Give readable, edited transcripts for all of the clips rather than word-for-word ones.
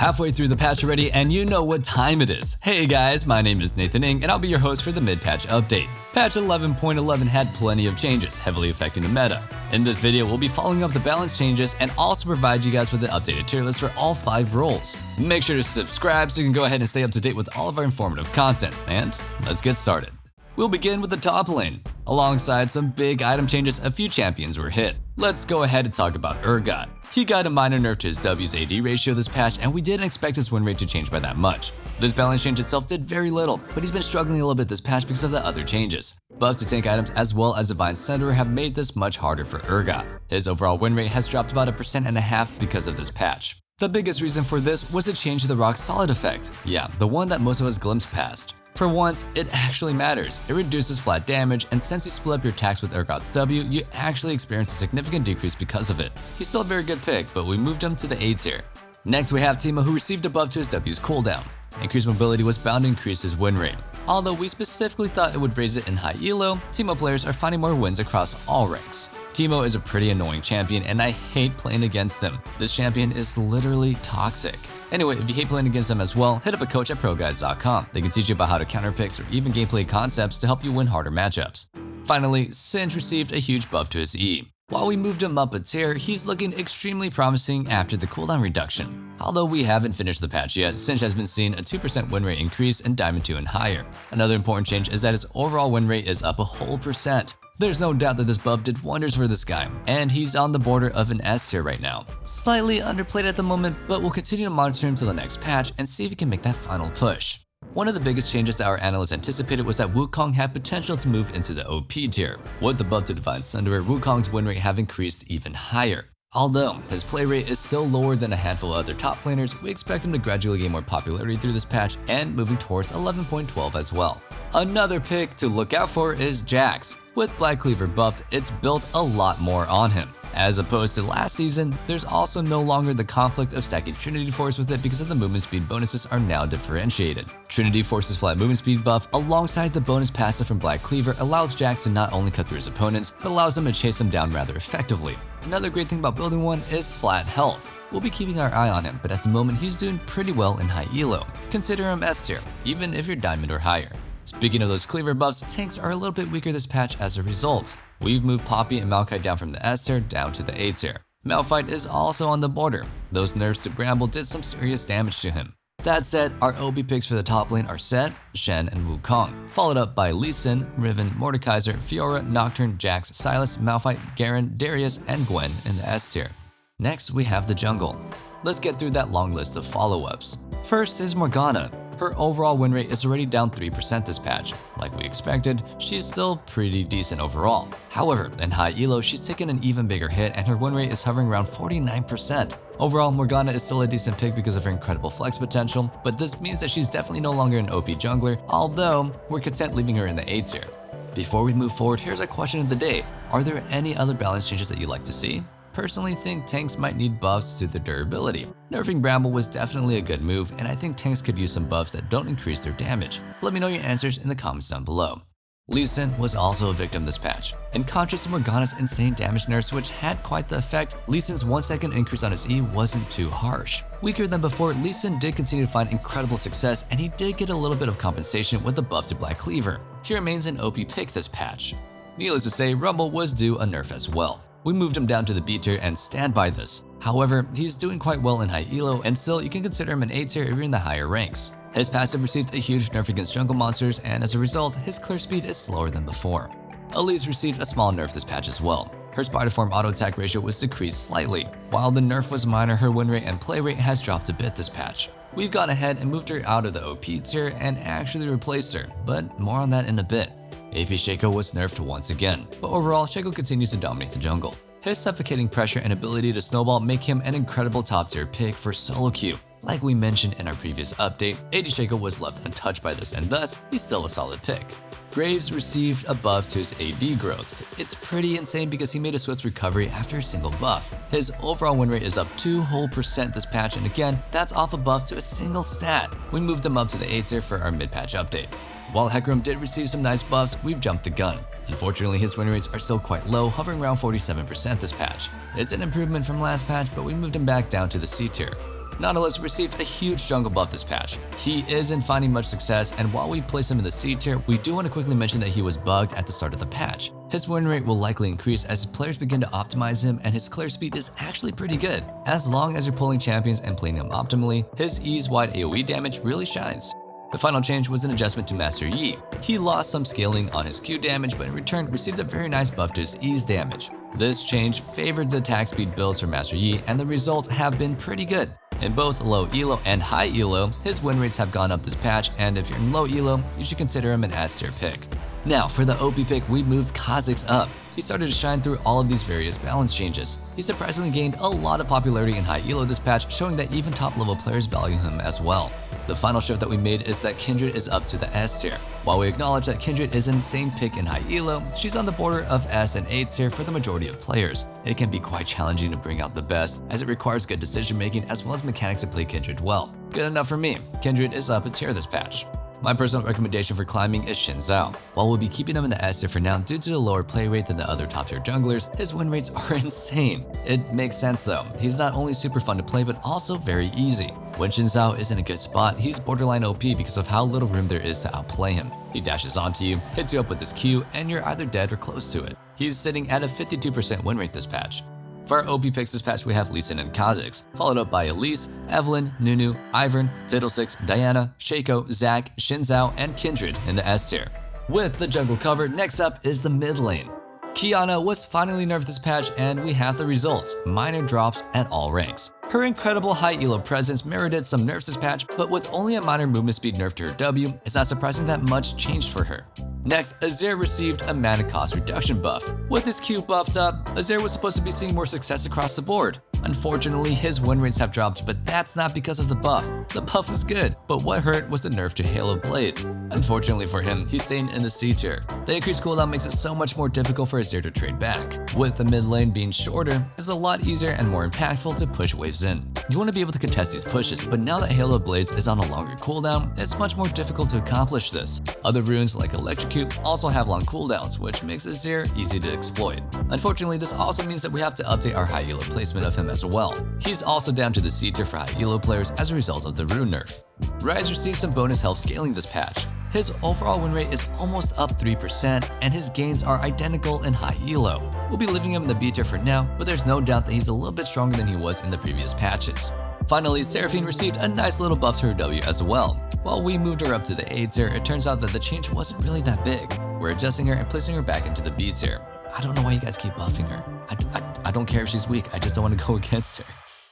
Halfway through the patch already, and you know what time it is. Hey guys, my name is Nathan Ng, and I'll be your host for the mid-patch update. Patch 11.11 had plenty of changes, heavily affecting the meta. In this video, we'll be following up the balance changes and also provide you guys with an updated tier list for all 5 roles. Make sure to subscribe so you can go ahead and stay up to date with all of our informative content, and let's get started. We'll begin with the top lane. Alongside some big item changes, a few champions were hit. Let's go ahead and talk about Urgot. He got a minor nerf to his W's AD ratio this patch, and we didn't expect his win rate to change by that much. This balance change itself did very little, but he's been struggling a little bit this patch because of the other changes. Buffs to tank items as well as Divine Sentinel have made this much harder for Urgot. His overall win rate has dropped about 1.5% because of this patch. The biggest reason for this was the change to the Rock Solid effect. Yeah, the one that most of us glimpsed past. For once, it actually matters. It reduces flat damage, and since you split up your attacks with Urgot's W, you actually experience a significant decrease because of it. He's still a very good pick, but we moved him to the A tier. Next, we have Teemo, who received a buff to his W's cooldown. Increased mobility was bound to increase his win rate. Although we specifically thought it would raise it in high elo, Teemo players are finding more wins across all ranks. Teemo is a pretty annoying champion, and I hate playing against him. This champion is literally toxic. Anyway, if you hate playing against them as well, hit up a coach at ProGuides.com. They can teach you about how to counter picks or even gameplay concepts to help you win harder matchups. Finally, Singe received a huge buff to his E. While we moved him up a tier, he's looking extremely promising after the cooldown reduction. Although we haven't finished the patch yet, Singe has been seeing a 2% win rate increase in Diamond 2 and higher. Another important change is that his overall win rate is up a whole %. There's no doubt that this buff did wonders for this guy, and he's on the border of an S tier right now. Slightly underplayed at the moment, but we'll continue to monitor him till the next patch and see if he can make that final push. One of the biggest changes that our analysts anticipated was that Wukong had potential to move into the OP tier. With the buff to Divine Sunderer, Wukong's win rate have increased even higher. Although his play rate is still lower than a handful of other top laners, we expect him to gradually gain more popularity through this patch and moving towards 11.12 as well. Another pick to look out for is Jax. With Black Cleaver buffed, it's built a lot more on him. As opposed to last season, there's also no longer the conflict of stacking Trinity Force with it because of the movement speed bonuses are now differentiated. Trinity Force's flat movement speed buff alongside the bonus passive from Black Cleaver allows Jax to not only cut through his opponents, but allows them to chase them down rather effectively. Another great thing about building one is flat health. We'll be keeping our eye on him, but at the moment he's doing pretty well in high elo. Consider him S tier, even if you're diamond or higher. Speaking of those cleaver buffs, tanks are a little bit weaker this patch as a result. We've moved Poppy and Maokai down from the S tier down to the A tier. Malphite is also on the border. Those nerfs to Bramble did some serious damage to him. That said, our OB picks for the top lane are Zed, Shen, and Wukong, followed up by Lee Sin, Riven, Mordekaiser, Fiora, Nocturne, Jax, Sylas, Malphite, Garen, Darius, and Gwen in the S tier. Next, we have the jungle. Let's get through that long list of follow-ups. First is Morgana. Her overall win rate is already down 3% this patch. Like we expected, she's still pretty decent overall. However, in high elo, she's taken an even bigger hit and her win rate is hovering around 49%. Overall, Morgana is still a decent pick because of her incredible flex potential, but this means that she's definitely no longer an OP jungler, although we're content leaving her in the A tier. Before we move forward, here's our question of the day. Are there any other balance changes that you'd like to see? Personally think tanks might need buffs to their durability. Nerfing Bramble was definitely a good move, and I think tanks could use some buffs that don't increase their damage. Let me know your answers in the comments down below. Lee Sin was also a victim this patch. In contrast to Morgana's insane damage nerfs, which had quite the effect, Lee Sin's 1 second increase on his E wasn't too harsh. Weaker than before, Lee Sin did continue to find incredible success, and he did get a little bit of compensation with the buff to Black Cleaver. He remains an OP pick this patch. Needless to say, Rumble was due a nerf as well. We moved him down to the B tier and stand by this. However, he's doing quite well in high elo, and still you can consider him an A tier if you're in the higher ranks. His passive received a huge nerf against jungle monsters, and as a result, his clear speed is slower than before. Elise received a small nerf this patch as well. Her spider form auto attack ratio was decreased slightly. While the nerf was minor, her win rate and play rate has dropped a bit this patch. We've gone ahead and moved her out of the OP tier and actually replaced her, but more on that in a bit. AP Shaco was nerfed once again, but overall Shaco continues to dominate the jungle. His suffocating pressure and ability to snowball make him an incredible top tier pick for solo queue. Like we mentioned in our previous update, AD Shaco was left untouched by this and thus he's still a solid pick. Graves received a buff to his AD growth. It's pretty insane because he made a swift recovery after a single buff. His overall win rate is up 2% this patch, and again, that's off a buff to a single stat. We moved him up to the A tier for our mid-patch update. While Hecarim did receive some nice buffs, we've jumped the gun. Unfortunately, his win rates are still quite low, hovering around 47% this patch. It's an improvement from last patch, but we moved him back down to the C tier. Nautilus received a huge jungle buff this patch. He isn't finding much success, and while we place him in the C tier, we do want to quickly mention that he was bugged at the start of the patch. His win rate will likely increase as players begin to optimize him, and his clear speed is actually pretty good. As long as you're pulling champions and playing him optimally, his ease-wide AoE damage really shines. The final change was an adjustment to Master Yi. He lost some scaling on his Q damage, but in return received a very nice buff to his ease damage. This change favored the attack speed builds for Master Yi, and the results have been pretty good. In both low elo and high elo, his win rates have gone up this patch, and if you're in low elo, you should consider him an S tier pick. Now, for the OP pick, we moved Kha'Zix up. He started to shine through all of these various balance changes. He surprisingly gained a lot of popularity in high elo this patch, showing that even top level players value him as well. The final shift that we made is that Kindred is up to the S tier. While we acknowledge that Kindred is an insane pick in high elo, she's on the border of S and A tier for the majority of players. It can be quite challenging to bring out the best, as it requires good decision making as well as mechanics to play Kindred well. Good enough for me. Kindred is up a tier this patch. My personal recommendation for climbing is Xin Zhao. While we'll be keeping him in the S tier for now due to the lower play rate than the other top tier junglers, his win rates are insane. It makes sense though. He's not only super fun to play but also very easy. When Xin Zhao is in a good spot, he's borderline OP because of how little room there is to outplay him. He dashes onto you, hits you up with his Q, and you're either dead or close to it. He's sitting at a 52% win rate this patch. For our OP picks this patch, we have Lee Sin and Kha'Zix, followed up by Elise, Evelynn, Nunu, Ivern, Fiddlesticks, Diana, Shaco, Zac, Xin Zhao, and Kindred in the S tier. With the jungle covered, next up is the mid lane. Qiyana was finally nerfed this patch, and we have the results: minor drops at all ranks. Her incredible high elo presence merited some nerfs this patch, but with only a minor movement speed nerf to her W, it's not surprising that much changed for her. Next, Azir received a mana cost reduction buff. With his Q buffed up, Azir was supposed to be seeing more success across the board. Unfortunately, his win rates have dropped, but that's not because of the buff. The buff was good, but what hurt was the nerf to Halo Blades. Unfortunately for him, he's staying in the C tier. The increased cooldown makes it so much more difficult for Azir to trade back. With the mid lane being shorter, it's a lot easier and more impactful to push waves in. You want to be able to contest these pushes, but now that Halo Blades is on a longer cooldown, it's much more difficult to accomplish this. Other runes like Electrocute also have long cooldowns, which makes Azir easy to exploit. Unfortunately, this also means that we have to update our high elo placement of him as well. He's also down to the C tier for high elo players as a result of the rune nerf. Ryze received some bonus health scaling this patch. His overall win rate is almost up 3%, and his gains are identical in high elo. We'll be leaving him in the B tier for now, but there's no doubt that he's a little bit stronger than he was in the previous patches. Finally, Seraphine received a nice little buff to her W as well. While we moved her up to the A tier, it turns out that the change wasn't really that big. We're adjusting her and placing her back into the B tier. I don't know why you guys keep buffing her. I don't care if she's weak, I just don't want to go against her.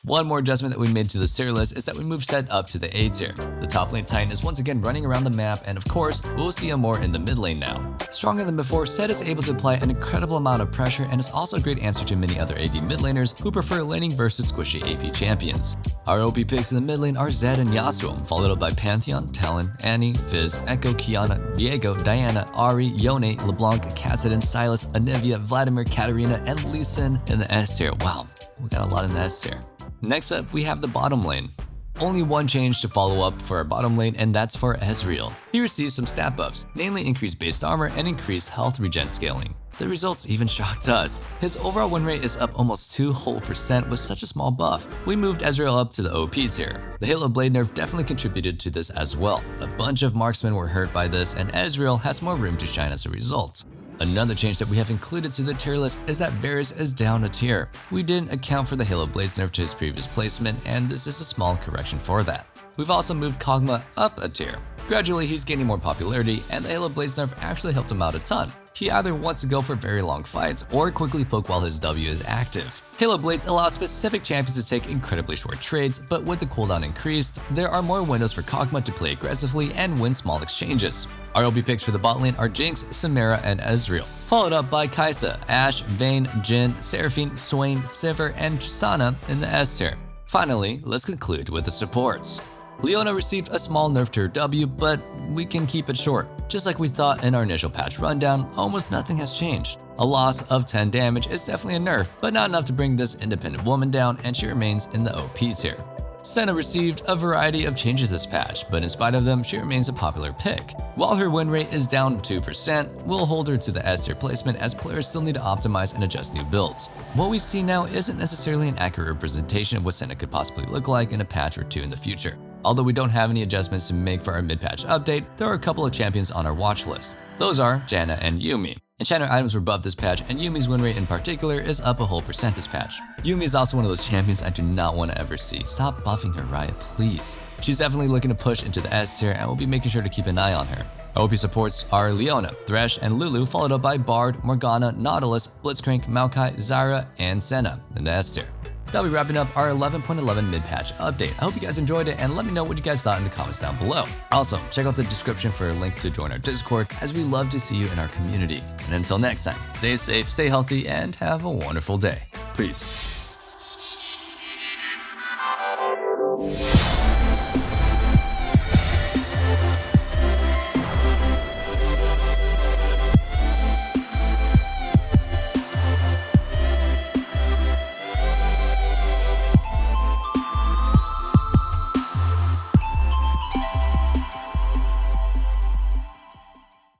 One more adjustment that we made to the tier list is that we moved Zed up to the A tier. The top lane Titan is once again running around the map, and of course, we'll see him more in the mid lane now. Stronger than before, Zed is able to apply an incredible amount of pressure and is also a great answer to many other AD mid laners who prefer laning versus squishy AP champions. Our OP picks in the mid lane are Zed and Yasuo, followed up by Pantheon, Talon, Annie, Fizz, Echo, Qiyana, Viego, Diana, Ahri, Yone, LeBlanc, Kassadin, Sylas, Anivia, Vladimir, Katarina, and Lee Sin in the S tier. Wow, we got a lot in the S tier. Next up, we have the bottom lane. Only one change to follow up for our bottom lane, and that's for Ezreal. He received some stat buffs, namely increased base armor and increased health regen scaling. The results even shocked us. His overall win rate is up almost 2% with such a small buff. We moved Ezreal up to the OP tier. The Halo Blade nerf definitely contributed to this as well. A bunch of marksmen were hurt by this, and Ezreal has more room to shine as a result. Another change that we have included to the tier list is that Varus is down a tier. We didn't account for the Halo Blaze nerf to his previous placement, and this is a small correction for that. We've also moved Kog'Maw up a tier. Gradually, he's gaining more popularity, and the Halo Blaze nerf actually helped him out a ton. He either wants to go for very long fights or quickly poke while his W is active. Halo Blades allow specific champions to take incredibly short trades, but with the cooldown increased, there are more windows for Kog'Maw to play aggressively and win small exchanges. Our OP picks for the bot lane are Jinx, Samira, and Ezreal, followed up by Kai'Sa, Ashe, Vayne, Jhin, Seraphine, Swain, Sivir, and Tristana in the S tier. Finally, let's conclude with the supports. Leona received a small nerf to her W, but we can keep it short. Just like we thought in our initial patch rundown, almost nothing has changed. A loss of 10 damage is definitely a nerf, but not enough to bring this independent woman down, and she remains in the OP tier. Senna received a variety of changes this patch, but in spite of them, she remains a popular pick. While her win rate is down 2%, we'll hold her to the S tier placement as players still need to optimize and adjust new builds. What we see now isn't necessarily an accurate representation of what Senna could possibly look like in a patch or two in the future. Although we don't have any adjustments to make for our mid-patch update, there are a couple of champions on our watch list. Those are Janna and Yuumi. Enchanter items were buffed this patch, and Yuumi's win rate in particular is up a whole % this patch. Yuumi is also one of those champions I do not want to ever see. Stop buffing her, Riot, please. She's definitely looking to push into the S tier, and we'll be making sure to keep an eye on her. Our OP supports are Leona, Thresh, and Lulu, followed up by Bard, Morgana, Nautilus, Blitzcrank, Maokai, Zyra, and Senna in the S tier. That'll be wrapping up our 11.11 mid-patch update. I hope you guys enjoyed it, and let me know what you guys thought in the comments down below. Also, check out the description for a link to join our Discord, as we love to see you in our community. And until next time, stay safe, stay healthy, and have a wonderful day. Peace.